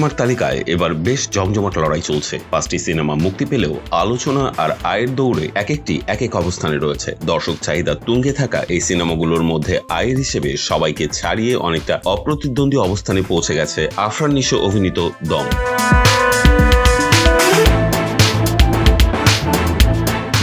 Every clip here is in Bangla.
সিনেমার তালিকায় এবার বেশ জমজমাট লড়াই চলছে। 5টি সিনেমা মুক্তি পেলেও আলোচনা আর আয়ের দৌড়ে এক এক অবস্থানে রয়েছে। দর্শক চাহিদা তুঙ্গে থাকা এই সিনেমাগুলোর মধ্যে আয়ের হিসেবে সবাইকে ছাড়িয়ে অনেকটা অপ্রতিদ্বন্দ্বী অবস্থানে পৌঁছে গেছে আফরান নিশো অভিনীত দম।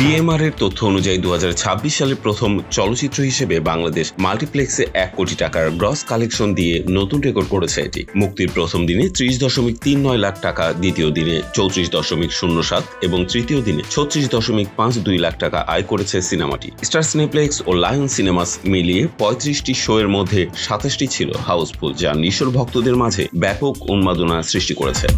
BMR এর তথ্য অনুযায়ী 2026 সালে প্রথম চলচ্চিত্র হিসেবে বাংলাদেশ মাল্টিপ্লেক্সে 1 কোটি টাকার গ্রস কালেকশন দিয়ে নতুন রেকর্ড করেছে এটি। মুক্তির প্রথম দিনে 30.39 লাখ টাকা, দ্বিতীয় দিনে 34.07 এবং তৃতীয় দিনে 36.52 লাখ টাকা আয় করেছে সিনেমাটি। স্টার সিনেপ্লেক্স ও লায়ন সিনেমাস মিলিয়ে 35টি শো এর মধ্যে 27টি ছিল হাউসফুল, যা নিশোর ভক্তদের মাঝে ব্যাপক উন্মাদনা সৃষ্টি করেছে।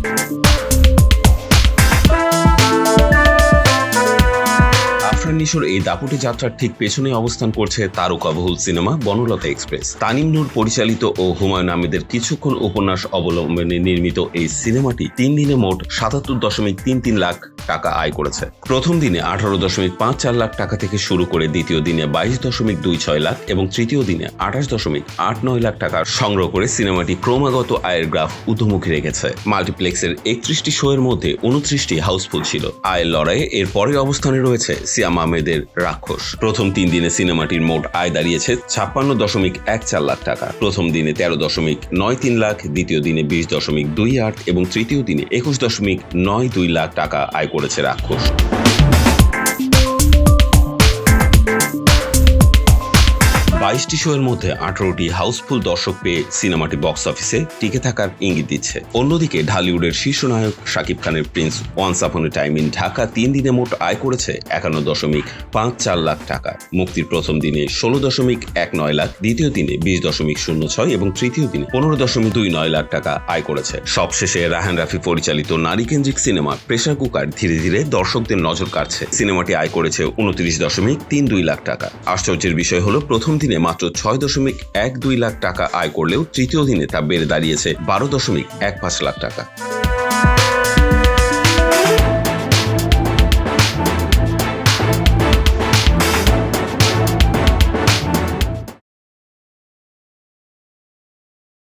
নিশোর এই দাপুটে যাত্রার ঠিক পেছনে অবস্থান করছে তারকাবহুল সিনেমা বনলতা এক্সপ্রেস। তানিম নূর পরিচালিত ও হুমায়ুন আহমেদের কিছুক্ষণ উপন্যাস অবলম্বনে নির্মিত এই সিনেমাটি 3 দিনে মোট 77.33 লাখ টাকা আয় করেছে। প্রথম দিনে 18.54 লাখ টাকা থেকে শুরু করে দ্বিতীয় দিনে 22.26 লাখ এবং তৃতীয় দিনে 28.89 লাখ টাকা সংগ্রহ করে সিনেমাটি ক্রমাগত আয়ের গ্রাফ ঊর্ধ্বমুখী রেখেছে। মাল্টিপ্লেক্সের 31টি শো এর মধ্যে 29টি হাউসফুল ছিল। আয়ের লড়াইয়ে এর পরের অবস্থানে রয়েছে সিয়াম আহমেদের রাক্ষস। প্রথম 3 দিনে সিনেমাটির মোট আয় দাঁড়িয়েছে 56.14 লাখ টাকা। প্রথম দিনে 13.93 লাখ, দ্বিতীয় দিনে 20.28 এবং তৃতীয় দিনে 21.92 লাখ টাকা আয় করেছে রাক্ষস। 22টি শো এর মধ্যে 18টি হাউসফুল দর্শক পেয়ে সিনেমাটি বক্স অফিসে টিকে থাকার ইঙ্গিত দিচ্ছে। অন্যদিকে ঢালিউডের শীর্ষ নায়ক শাকিব খানের Prince once upon A time in Dhaka 3 দিনে মোট আয় করেছে 51.54 লাখ টাকা। মুক্তির প্রথম দিনে 16.19 লাখ, দ্বিতীয় দিনে 20.06 এবং তৃতীয় দিনে 15.29 লাখ টাকা আয় করেছে। সবশেষে রায়হান রাফি পরিচালিত নারীকেন্দ্রিক সিনেমা প্রেসার কুকার ধীরে ধীরে দর্শকদের নজর কাড়ছে। সিনেমাটি আয় করেছে 29.32 লাখ টাকা। আশ্চর্যের বিষয় হলো প্রথম দিনে মাত্র 6.12 লাখ টাকা আয় করলেও তৃতীয় দিনে তা বেড়ে দাঁড়িয়েছে 12.15 লাখ টাকা।